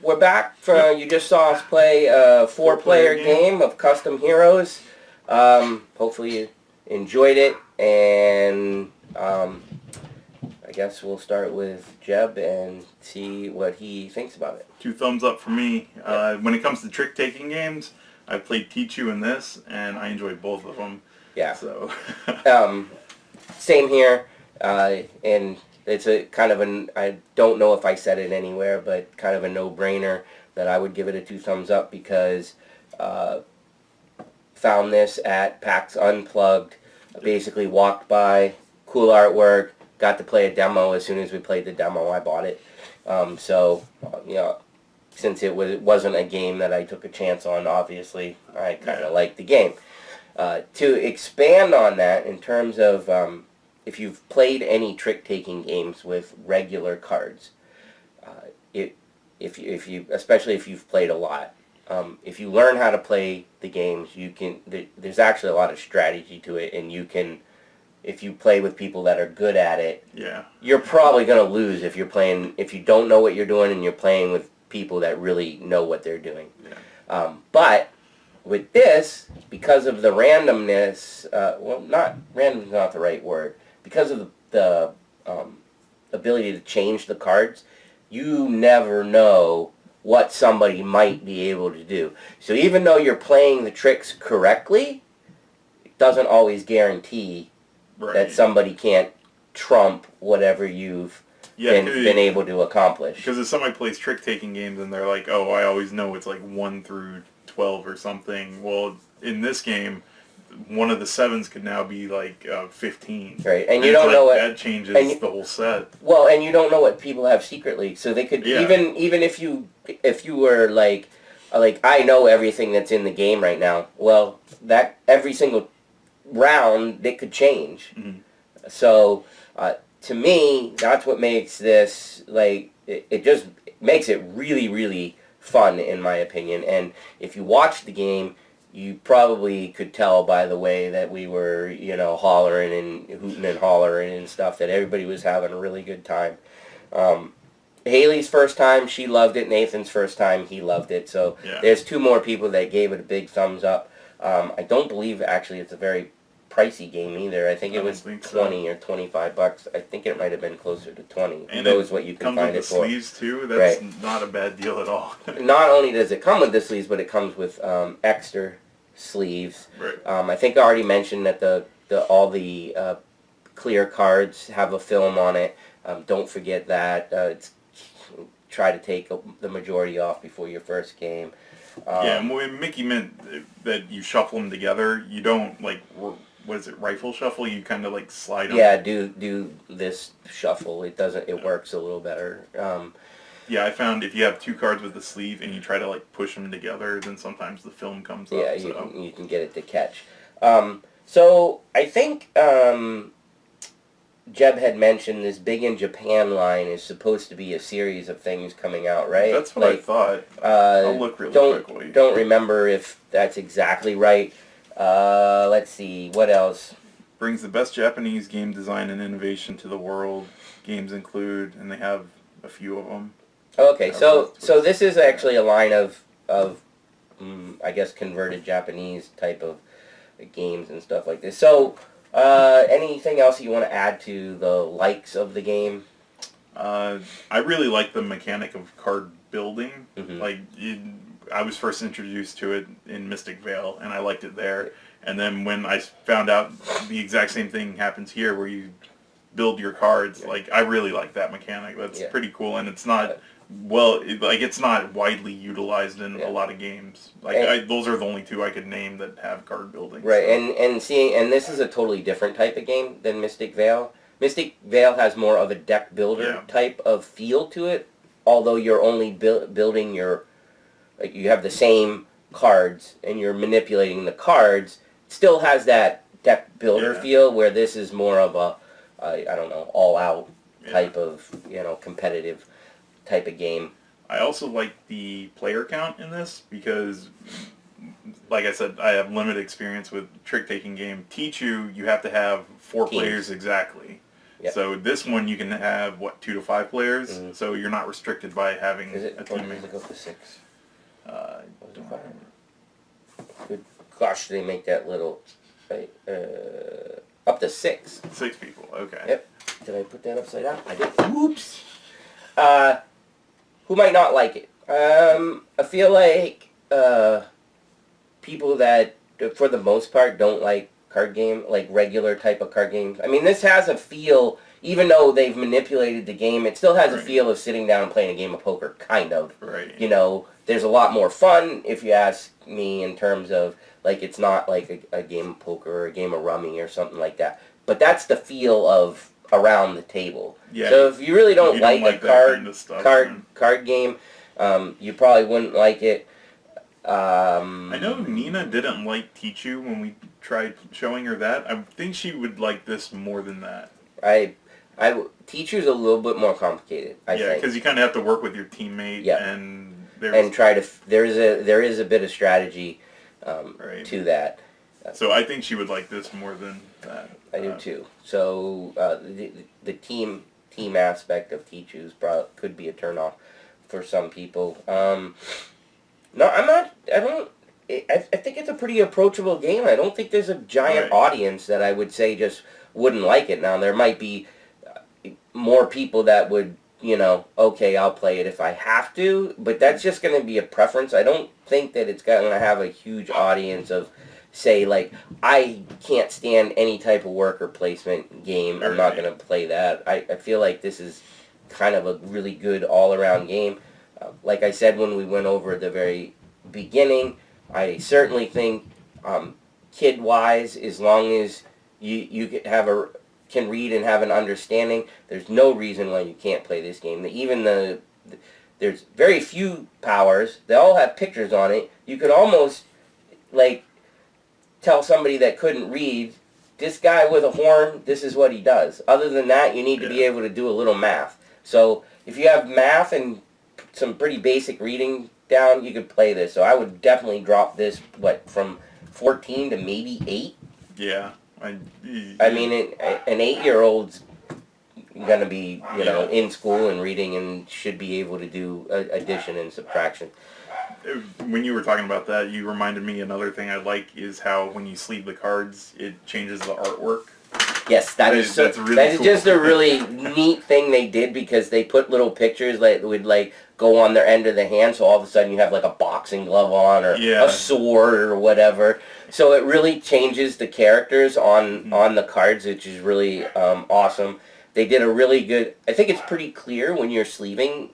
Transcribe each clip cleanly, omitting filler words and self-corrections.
we're back. You just saw us play a four-player game of Custom Heroes. Hopefully you enjoyed it, and I guess we'll start with Jeb and see what he thinks about it. 2 thumbs up for me. When it comes to trick-taking games, I've played Teach-U in this, and I enjoyed both of them. Yeah. So. Same here, and it's a kind of I don't know if I said it anywhere, but kind of a no-brainer that I would give it a 2 thumbs up because found this at PAX Unplugged, basically walked by, cool artwork, got to play a demo. As soon as we played the demo, I bought it. So, you know, since it wasn't a game that I took a chance on, obviously, I kind of liked the game. To expand on that, in terms of if you've played any trick-taking games with regular cards, especially if you've played a lot, if you learn how to play the games, there's actually a lot of strategy to it, and you can, if you play with people that are good at it, you're probably going to lose if you don't know what you're doing and you're playing with people that really know what they're doing. But with this, because of the randomness, randomness is not the right word, because of the ability to change the cards, you never know what somebody might be able to do. So even though you're playing the tricks correctly, it doesn't always guarantee that somebody can't trump whatever you've been able to accomplish. Because if somebody plays trick-taking games and they're like, oh, I always know it's like 1 through 12 or something. Well, in this game, one of the 7s could now be like 15. Right, and you don't know what that changes the whole set. Well, and you don't know what people have secretly, so they could even if you were like I know everything that's in the game right now. Well, that every single round it could change. So to me, that's what makes this it just makes it really, really fun, in my opinion. And if you watch the game, you probably could tell by the way that we were, hollering and hooting and hollering and stuff, that everybody was having a really good time. Haley's first time, she loved it. Nathan's first time, he loved it. So there's 2 more people that gave it a big thumbs up. I don't believe, actually, it's a very pricey game either. I think it was 20 or 25 bucks. I think it might have been closer to 20. And Who knows what you can find it for. Comes with the sleeves too. That's not a bad deal at all. Not only does it come with the sleeves, but it comes with extra sleeves. I think I already mentioned that all the clear cards have a film on it. Don't forget that. Try to take the majority off before your first game. And when Mickey meant that you shuffle them together, you don't what is it, rifle shuffle? You kind of slide them. Yeah, do this shuffle. It doesn't. It works a little better. Yeah, I found if you have 2 cards with the sleeve and you try to push them together, then sometimes the film comes up. Yeah, you can get it to catch. So I think Jeb had mentioned this Big in Japan line is supposed to be a series of things coming out, right? That's what I thought. I'll look really quickly. Don't remember if that's exactly right. Let's see, what else? Brings the best Japanese game design and innovation to the world. Games include, and they have a few of them. Okay, so this is actually a line of I guess converted Japanese type of games and stuff like this. So anything else you want to add to the likes of the game? I really like the mechanic of card building. I was first introduced to it in Mystic Vale, and I liked it there. And then when I found out the exact same thing happens here, where you build your cards, I really like that mechanic. That's pretty cool, and it's not it's not widely utilized in a lot of games. Those are the only 2 I could name that have card building. Right, so. and this is a totally different type of game than Mystic Vale. Mystic Vale has more of a deck builder type of feel to it, although you're only building your. You have the same cards and you're manipulating the cards. It still has that deck builder feel, where this is more of a I don't know, all out type of competitive type of game. I also like the player count in this because, like I said, I have limited experience with trick taking game. Teach-U, you have to have 4 players exactly. Yep. So this one you can have, what, 2 to 5 players? Mm-hmm. So you're not restricted by having Is it, a or does teammate. it go for 6? Don't Good gosh, they make that little... up to 6. 6 people, okay. Yep. Did I put that upside down? I did. Oops. Who might not like it? I feel like people that, for the most part, don't like card game, like regular type of card games. I mean, this has a feel, even though they've manipulated the game, it still has a feel of sitting down and playing a game of poker, kind of. Right. You know, there's a lot more fun, if you ask me, in terms of, like, it's not like a game of poker or a game of rummy or something like that. But that's the feel of around the table. Yeah. So if you really don't like a card kind of stuff, card game, you probably wouldn't like it. I know Nina didn't like Tichu when we tried showing her that. I think she would like this more than that. Teacher's a little bit more complicated, I think. Yeah, because you kind of have to work with your teammate, and try to. There is a bit of strategy to that. So I think she would like this more than that. I do too. So the team aspect of Tichu's could be a turnoff for some people. No, I'm not. I think it's a pretty approachable game. I don't think there's a giant audience that I would say just wouldn't like it. Now, there might be more people that would, okay, I'll play it if I have to, but that's just going to be a preference. I don't think that it's going to have a huge audience of, say, like, I can't stand any type of worker placement game. I'm not going to play that. I feel like this is kind of a really good all-around game. Like I said when we went over at the very beginning, I certainly think kid-wise, as long as you can read and have an understanding, there's no reason why you can't play this game. Even there's very few powers. They all have pictures on it. You could almost, like, tell somebody that couldn't read, this guy with a horn, this is what he does. Other than that, you need to be able to do a little math. So if you have math and some pretty basic reading down, you could play this. So I would definitely drop this, from 14 to maybe 8? Yeah. I mean, an 8-year-old's going to be, in school and reading and should be able to do addition and subtraction. When you were talking about that, you reminded me another thing I like is how when you sleeve the cards, it changes the artwork. Yes, that's really that is cool. Just a really neat thing they did, because they put little pictures that would, like, go on their end of the hand, so all of a sudden you have, like, a boxing glove on or a sword or whatever. So it really changes the characters on the cards, which is really awesome. They did a really good... I think it's pretty clear when you're sleeving,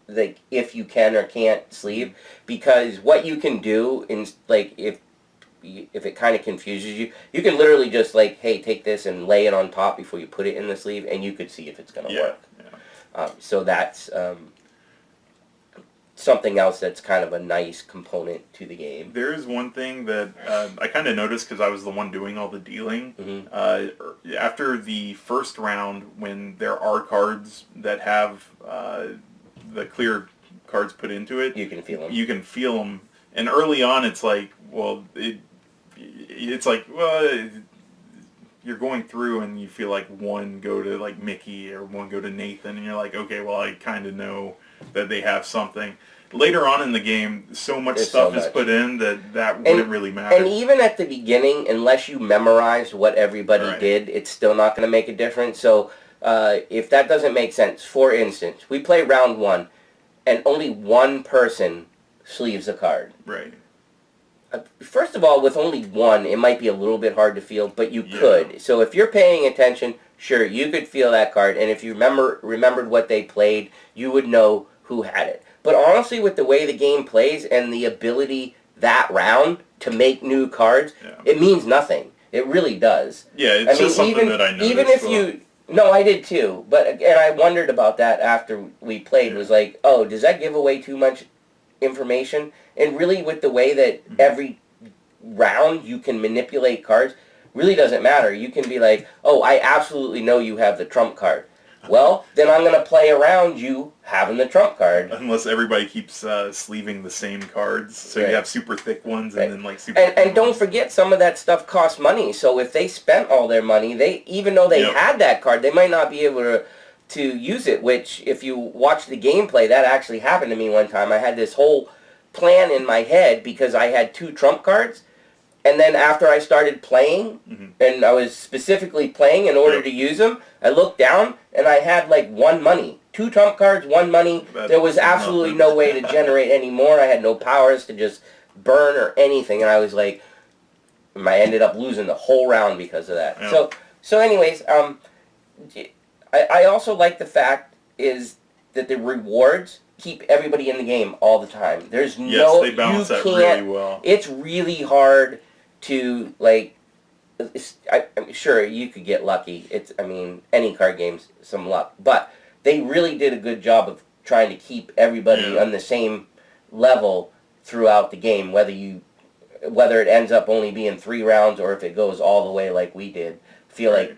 like, if you can or can't sleeve, because what you can do, like, if it kind of confuses you, you can literally just, like, hey, take this and lay it on top before you put it in the sleeve, and you could see if it's going to work. Yeah. So that's something else that's kind of a nice component to the game. There is one thing that I kind of noticed because I was the one doing all the dealing. Mm-hmm. After the first round, when there are cards that have the clear cards put into it, you can feel them. You can feel them. And early on, it's like, well, it's like, well, you're going through and you feel like one go to, like, Mickey or one go to Nathan, and you're like, okay, well, I kind of know that they have something. Later on in the game, so much stuff is put in that wouldn't really matter. And even at the beginning, unless you memorized what everybody did, it's still not going to make a difference. So if that doesn't make sense, for instance, we play round 1, and only one person sleeves a card. Right. First of all, with only one, it might be a little bit hard to feel, but you could. So if you're paying attention, sure, you could feel that card, and if you remembered what they played, you would know who had it. But honestly, with the way the game plays and the ability that round to make new cards, it means nothing. It really does. Yeah, it's just something that I noticed. Even if you... No, I did too. And I wondered about that after we played, was like, oh, does that give away too much information? And really, with the way that every round you can manipulate cards, really doesn't matter. You can be like, oh, I absolutely know you have the trump card. Well, then I'm going to play around you having the trump card. Unless everybody keeps sleeving the same cards, so Right. you have super thick ones Right. and then like super. And don't forget, some of that stuff costs money. So if they spent all their money, even though they Yep. had that card, they might not be able to use it. Which, if you watch the gameplay, that actually happened to me one time. I had this whole plan in my head because I had 2 trump cards. And then after I started playing, and I was specifically playing in order to use them, I looked down and I had like 1 money. 2 trump cards, 1 money. There was absolutely no way to generate any more. I had no powers to just burn or anything. And I was like, I ended up losing the whole round because of that. Yeah. So anyways, I also like the fact is that the rewards keep everybody in the game all the time. There's Yes, they balance that really well. It's really hard to, like, I'm sure you could get lucky. Any card game's some luck. But they really did a good job of trying to keep everybody on the same level throughout the game, whether it ends up only being 3 rounds or if it goes all the way like we did. I feel like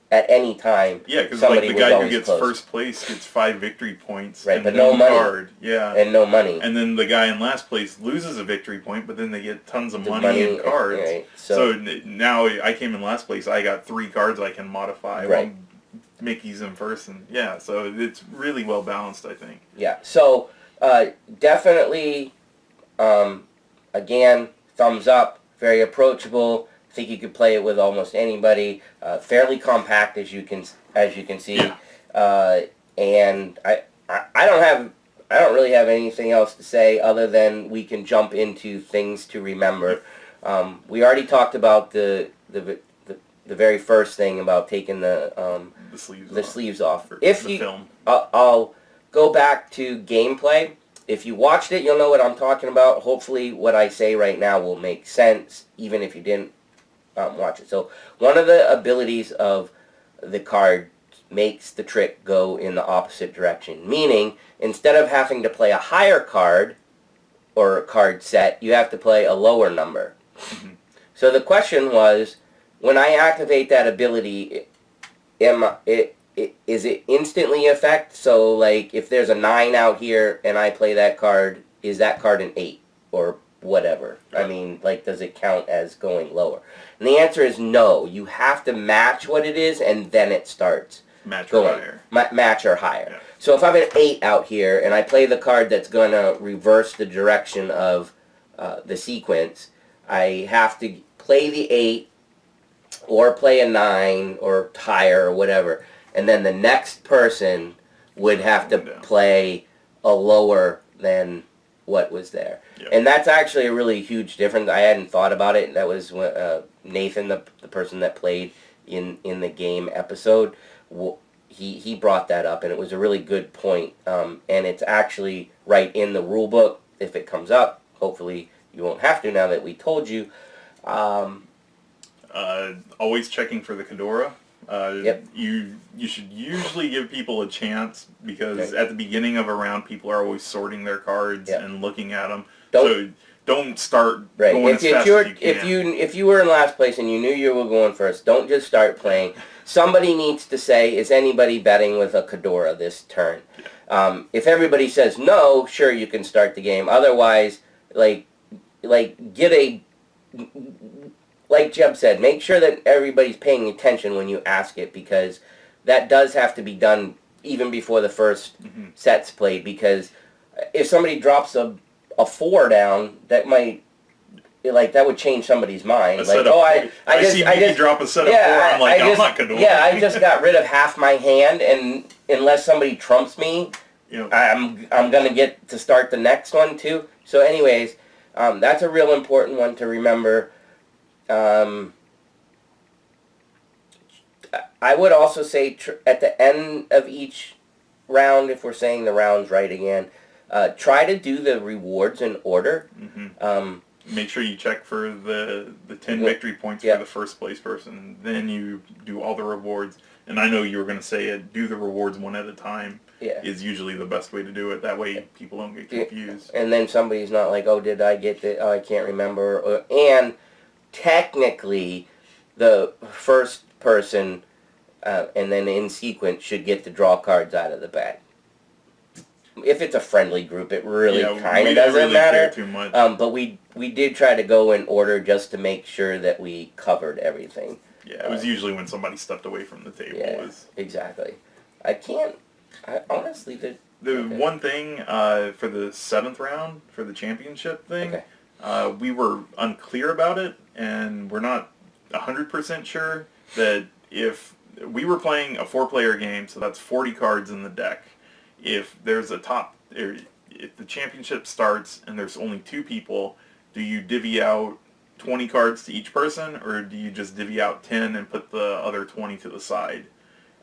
at any time, because somebody like the was guy who always gets close. first place gets 5 victory points, Right, and but no money. card. Yeah, And no money. and then the guy in last place loses a victory point, but then they get tons of money and cards. Right. So now I came in last place. I got 3 cards I can modify. Right. Well, Mickey's in first, and so it's really well balanced, I think. Yeah. So definitely, again, thumbs up. Very approachable. I think you could play it with almost anybody. Fairly compact, as you can see. Yeah. And I don't really have anything else to say other than we can jump into things to remember. We already talked about the very first thing about taking the sleeves off. Film. I'll go back to gameplay. If you watched it, you'll know what I'm talking about. Hopefully what I say right now will make sense, even if you didn't watch it. So one of the abilities of the card makes the trick go in the opposite direction. Meaning, instead of having to play a higher card or a card set, you have to play a lower number. Mm-hmm. So the question was, when I activate that ability, is it instantly effect? So, like, if there's a 9 out here and I play that card, is that card an 8 or whatever? I mean, like, does it count as going lower? And the answer is no. You have to match what it is, and then it starts Match going. or higher. Match or higher. Yeah. So if I have an 8 out here and I play the card that's going to reverse the direction of the sequence, I have to play the 8 or play a 9 or higher or whatever. And then the next person would have to play a lower than what was there. Yep. And that's actually a really huge difference. I hadn't thought about it. That was Nathan, the person that played in the game episode. He brought that up, and it was a really good point. And it's actually right in the rule book. If it comes up, hopefully you won't have to now that we told you. Always checking for the Cadora. Yep. You should usually give people a chance because at the beginning of a round, people are always sorting their cards and looking at them. So don't start going as fast as you can. If you were in last place and you knew you were going first, don't just start playing. Somebody needs to say, is anybody betting with a Cadora this turn? If everybody says no, sure, you can start the game. Otherwise, get a... Like Jeb said, make sure that everybody's paying attention when you ask it, because that does have to be done even before the first set's played, because if somebody drops a 4 down, that might, that would change somebody's mind. I just drop a set of 4, I'm like, I'm not going to do it. Yeah, I just got rid of half my hand, and unless somebody trumps me, I'm going to get to start the next one too. So anyways, that's a real important one to remember. I would also say at the end of each round, if we're saying the round's right again, try to do the rewards in order. Make sure you check for the 10 victory points for the first place person. Then you do all the rewards. And I know you were going to say it, do the rewards one at a time is usually the best way to do it. That way people don't get confused. And then somebody's not like, oh, did I get it? Oh, I can't remember. And technically, the first person and then in sequence should get the draw cards out of the bag. If it's a friendly group, it really kind of doesn't really matter. Care too much. But we did try to go in order just to make sure that we covered everything. Yeah, it was usually when somebody stepped away from the table. Yeah, exactly. I honestly, one thing for the 7th round, for the championship thing, we were unclear about it, and we're not 100% sure that if we were playing a 4-player game, so that's 40 cards in the deck, if there's a if the championship starts and there's only 2 people, do you divvy out 20 cards to each person, or do you just divvy out 10 and put the other 20 to the side?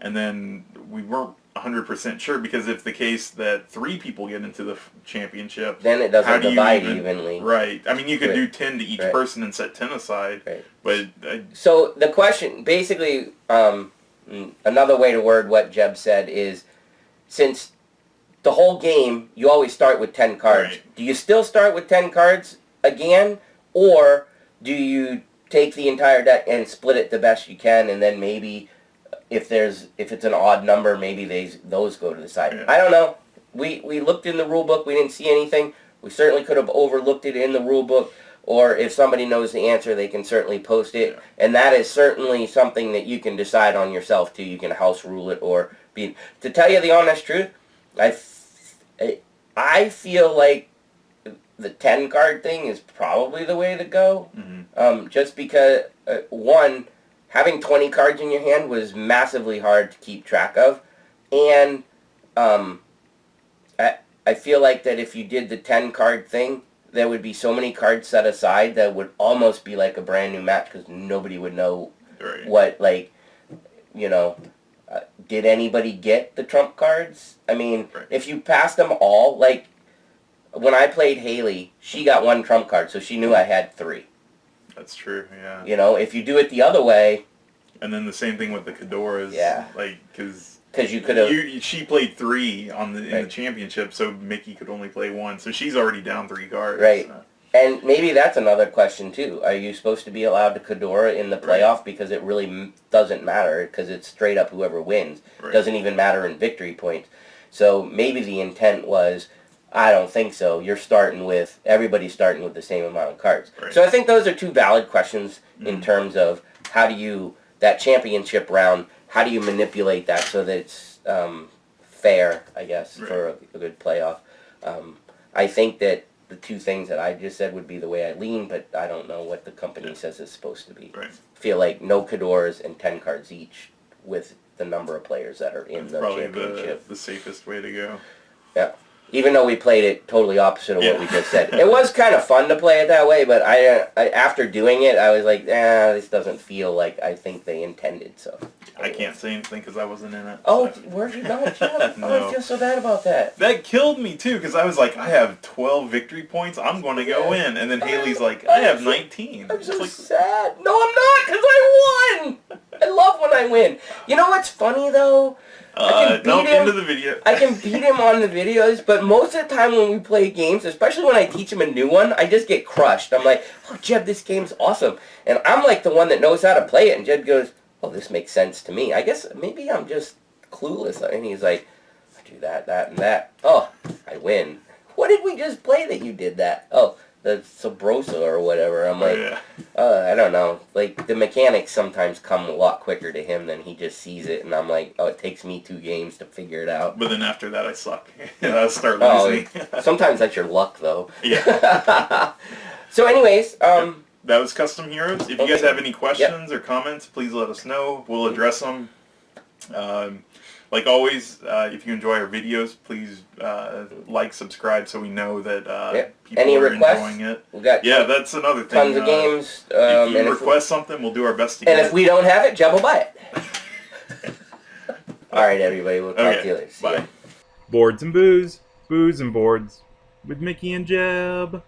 And then we weren't 100% sure, because if the case that 3 people get into the championship, then it doesn't divide evenly. Right. I mean, you could do 10 to each person and set 10 aside. Right. But so the question, basically, another way to word what Jeb said is, since the whole game, you always start with 10 cards. Right. Do you still start with 10 cards again, or do you take the entire deck and split it the best you can, and then maybe if it's an odd number, maybe those go to the side? Yeah. I don't know. We looked in the rule book. We didn't see anything. We certainly could have overlooked it in the rule book, or if somebody knows the answer, they can certainly post it. Yeah. And that is certainly something that you can decide on yourself, too. You can house rule it or be... To tell you the honest truth, I feel like the 10 card thing is probably the way to go. Mm-hmm. Just because, one, having 20 cards in your hand was massively hard to keep track of. And I feel like that if you did the 10 card thing, there would be so many cards set aside that would almost be like a brand new match, because nobody would know what, like, did anybody get the trump cards? I mean, if you passed them all, like, when I played Haley, she got 1 trump card, so she knew I had 3. That's true, yeah. If you do it the other way... And then the same thing with the Cadoras. Yeah. Like, because you could have... She played 3 in the championship, so Mickey could only play 1, so she's already down 3 cards. Right. And maybe that's another question, too. Are you supposed to be allowed to Cadora in the playoff? Right. Because it really doesn't matter, because it's straight up whoever wins. Right. Doesn't even matter in victory points. So maybe the intent was, I don't think so. Everybody's starting with the same amount of cards. Right. So I think those are 2 valid questions in terms of that championship round, how do you manipulate that so that it's fair, I guess, for a good playoff. I think that the 2 things that I just said would be the way I lean, but I don't know what the company says it's supposed to be. Right. Feel like no Cadoras and 10 cards each with the number of players that are in the championship. Probably the safest way to go. Yeah. Even though we played it totally opposite of what we just said. It was kind of fun to play it that way, but I after doing it, I was like, this doesn't feel like I think they intended, so. I can't say anything because I wasn't in it. Oh, so. Where'd you go, Jeff? No. I feel so bad about that. That killed me, too, because I was like, I have 12 victory points. I'm going to go in. And then Haley's like, I have 19. I'm so sad. No, I'm not, because I won. I love when I win. You know what's funny, though? End of the video. I can beat him on the videos, but most of the time when we play games, especially when I teach him a new one, I just get crushed. I'm like, oh, Jeb, this game's awesome. And I'm like the one that knows how to play it, and Jeb goes, oh, this makes sense to me. I guess maybe I'm just clueless. And he's like, I do that, and that. Oh, I win. What did we just play that you did that? Oh, the Sabrosa or whatever. I'm like, I don't know. Like, the mechanics sometimes come a lot quicker to him than he just sees it, and I'm like, oh, it takes me 2 games to figure it out. But then after that, I suck. I start losing. Sometimes that's your luck, though. Yeah. So anyways, that was Custom Heroes. If you guys have any questions or comments, please let us know. We'll address them. Like always, if you enjoy our videos, please subscribe, so we know that people are enjoying it. We got that's another thing. Tons of games. If you request something, we'll do our best to get it. And if we don't have it, Jeb will buy it. All right, everybody. We'll talk to you later. Bye. Boards and booze, booze and boards, with Mickey and Jeb.